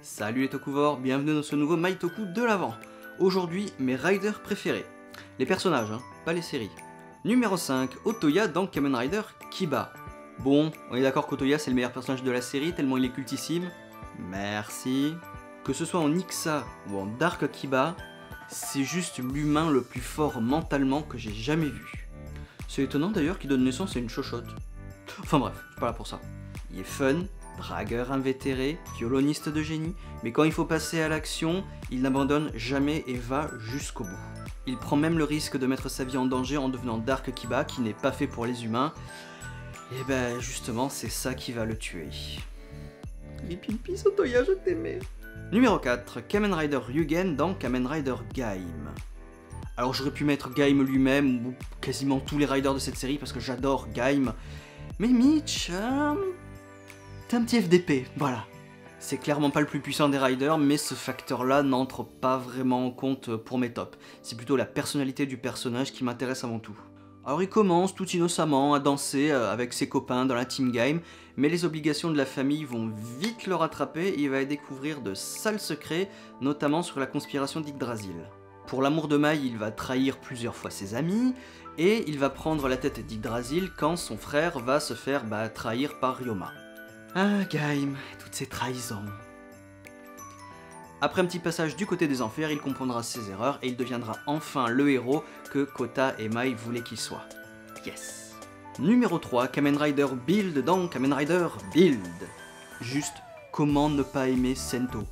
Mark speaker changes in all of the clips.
Speaker 1: Salut les Tokuvores, bienvenue dans ce nouveau Maitoku de l'Avent. Aujourd'hui, mes riders préférés. Les personnages, hein, pas les séries. Numéro 5, Otoya dans Kamen Rider Kiba. Bon, on est d'accord qu'Otoya c'est le meilleur personnage de la série tellement il est cultissime. Merci. Que ce soit en Ixa ou en Dark Kiba, c'est juste l'humain le plus fort mentalement que j'ai jamais vu. C'est étonnant d'ailleurs qu'il donne naissance à une chochotte. Enfin bref, je suis pas là pour ça. Il est fun, dragueur invétéré, violoniste de génie, mais quand il faut passer à l'action, il n'abandonne jamais et va jusqu'au bout. Il prend même le risque de mettre sa vie en danger en devenant Dark Kiba, qui n'est pas fait pour les humains. Et ben justement, c'est ça qui va le tuer. Les pimpis Otoya, je t'aimais. Numéro 4, Kamen Rider Ryugen dans Kamen Rider Gaim. Alors j'aurais pu mettre Gaim lui-même, ou quasiment tous les riders de cette série, parce que j'adore Gaim. Mais Mitch, t'es un petit FDP, voilà. C'est clairement pas le plus puissant des riders, mais ce facteur-là n'entre pas vraiment en compte pour mes tops. C'est plutôt la personnalité du personnage qui m'intéresse avant tout. Alors il commence tout innocemment à danser avec ses copains dans la team game, mais les obligations de la famille vont vite le rattraper et il va découvrir de sales secrets, notamment sur la conspiration d'Yggdrasil. Pour l'amour de Mai, il va trahir plusieurs fois ses amis, et il va prendre la tête d'Yggdrasil quand son frère va se faire trahir par Ryoma. Ah, Gaim, toutes ces trahisons. Après un petit passage du côté des enfers, il comprendra ses erreurs et il deviendra enfin le héros que Kota et Mai voulaient qu'il soit. Yes. Numéro 3, Kamen Rider Build dans Kamen Rider Build. Juste, comment ne pas aimer Sento?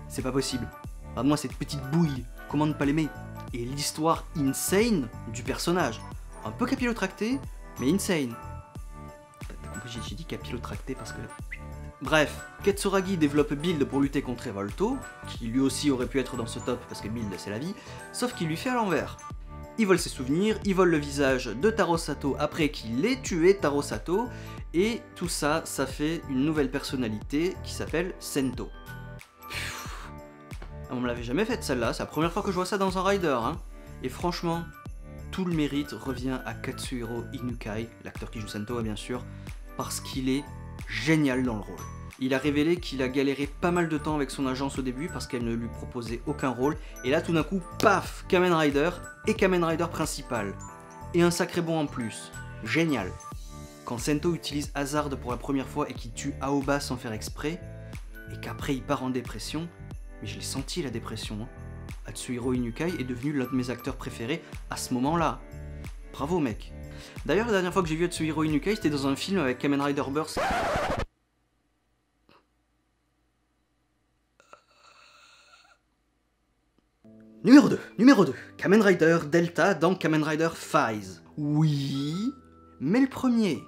Speaker 1: C'est pas possible. Regarde-moi cette petite bouille, comment ne pas l'aimer? Et l'histoire insane du personnage. Un peu capillotracté, mais insane. T'as compris, j'ai dit capillotracté parce que... Bref, Ketsuragi développe Build pour lutter contre Revolto, qui lui aussi aurait pu être dans ce top parce que Build c'est la vie, sauf qu'il lui fait à l'envers. Il vole ses souvenirs, il vole le visage de Taro Sato après qu'il ait tué Taro Sato, et tout ça, ça fait une nouvelle personnalité qui s'appelle Sento. On me l'avait jamais faite celle-là, c'est la première fois que je vois ça dans un rider, hein. Et franchement, tout le mérite revient à Katsuhiro Inukai, l'acteur qui joue Sento bien sûr, parce qu'il est génial dans le rôle. Il a révélé qu'il a galéré pas mal de temps avec son agence au début parce qu'elle ne lui proposait aucun rôle, et là tout d'un coup, paf, Kamen Rider et Kamen Rider principal. Et un sacré bon en plus. Génial. Quand Sento utilise Hazard pour la première fois et qu'il tue Aoba sans faire exprès, et qu'après il part en dépression, mais je l'ai senti la dépression. Hein. Atsuhiro Inukai est devenu l'un de mes acteurs préférés à ce moment-là. Bravo mec. D'ailleurs la dernière fois que j'ai vu Atsuhiro Inukai c'était dans un film avec Kamen Rider Burst. Numéro 2, Kamen Rider Delta dans Kamen Rider Phase. Oui, mais le premier,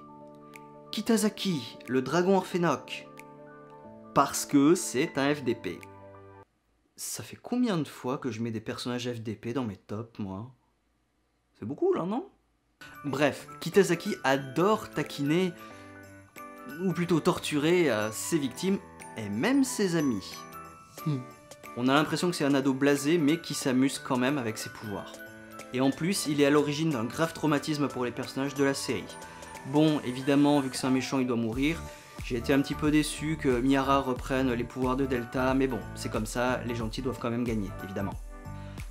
Speaker 1: Kitazaki, le dragon Orphénoc, parce que c'est un FDP. Ça fait combien de fois que je mets des personnages FDP dans mes tops, moi? C'est beaucoup, là, non? Bref, Kitazaki adore taquiner, ou plutôt torturer ses victimes, et même ses amis. On a l'impression que c'est un ado blasé, mais qui s'amuse quand même avec ses pouvoirs. Et en plus, il est à l'origine d'un grave traumatisme pour les personnages de la série. Bon, évidemment, vu que c'est un méchant, il doit mourir. J'ai été un petit peu déçu que Mihara reprenne les pouvoirs de Delta, mais bon, c'est comme ça, les gentils doivent quand même gagner, évidemment.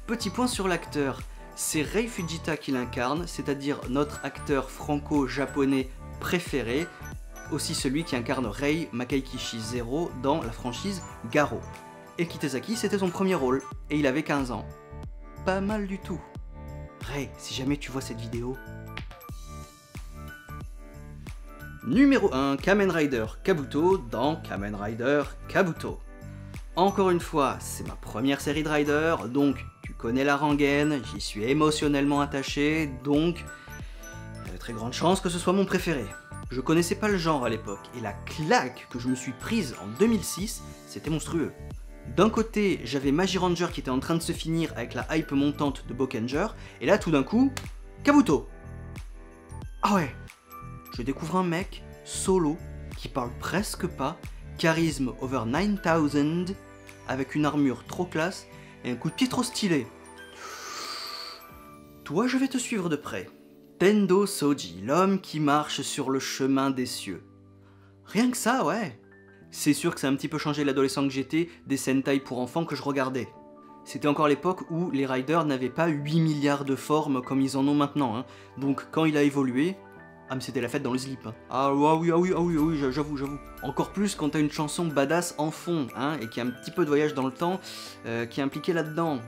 Speaker 1: Petit point sur l'acteur, c'est Rei Fujita qui l'incarne, c'est-à-dire notre acteur franco-japonais préféré, aussi celui qui incarne Rei Makaikishi Zero dans la franchise Garo. Et Kitazaki, c'était son premier rôle, et il avait 15 ans. Pas mal du tout. Rei, si jamais tu vois cette vidéo... Numéro 1, Kamen Rider Kabuto dans Kamen Rider Kabuto. Encore une fois, c'est ma première série de Rider, donc tu connais la rengaine, j'y suis émotionnellement attaché, donc il y a de très grandes chances que ce soit mon préféré. Je connaissais pas le genre à l'époque, et la claque que je me suis prise en 2006, c'était monstrueux. D'un côté, j'avais Magiranger qui était en train de se finir avec la hype montante de Bokenger, et là tout d'un coup, Kabuto. Ah ouais. Je découvre un mec, solo, qui parle presque pas, charisme over 9000, avec une armure trop classe et un coup de pied trop stylé. Toi, je vais te suivre de près. Tendo Soji, l'homme qui marche sur le chemin des cieux. Rien que ça, ouais. c'est sûr que ça a un petit peu changé l'adolescent que j'étais des Sentai pour enfants que je regardais. C'était encore l'époque où les riders n'avaient pas 8 milliards de formes comme ils en ont maintenant, hein. Donc quand il a évolué, ah mais c'était la fête dans le slip, hein. Ah oui, j'avoue. Encore plus quand t'as une chanson badass en fond, hein, et qu'il y a un petit peu de voyage dans le temps qui est impliqué là-dedans.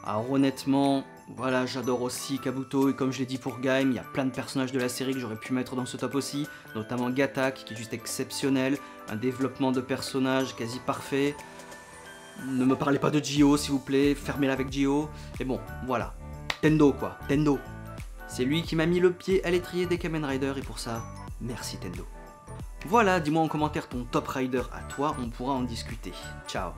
Speaker 1: Alors honnêtement, voilà, j'adore aussi Kabuto, et comme je l'ai dit pour Gaim, il y a plein de personnages de la série que j'aurais pu mettre dans ce top aussi, notamment Gatak, qui est juste exceptionnel, un développement de personnage quasi parfait. Ne me parlez pas de Dio s'il vous plaît, fermez-la avec Dio. Et bon, voilà. Tendo quoi, Tendo. C'est lui qui m'a mis le pied à l'étrier des Kamen Rider et pour ça, merci Tendo. Voilà, dis-moi en commentaire ton top rider à toi, on pourra en discuter. Ciao.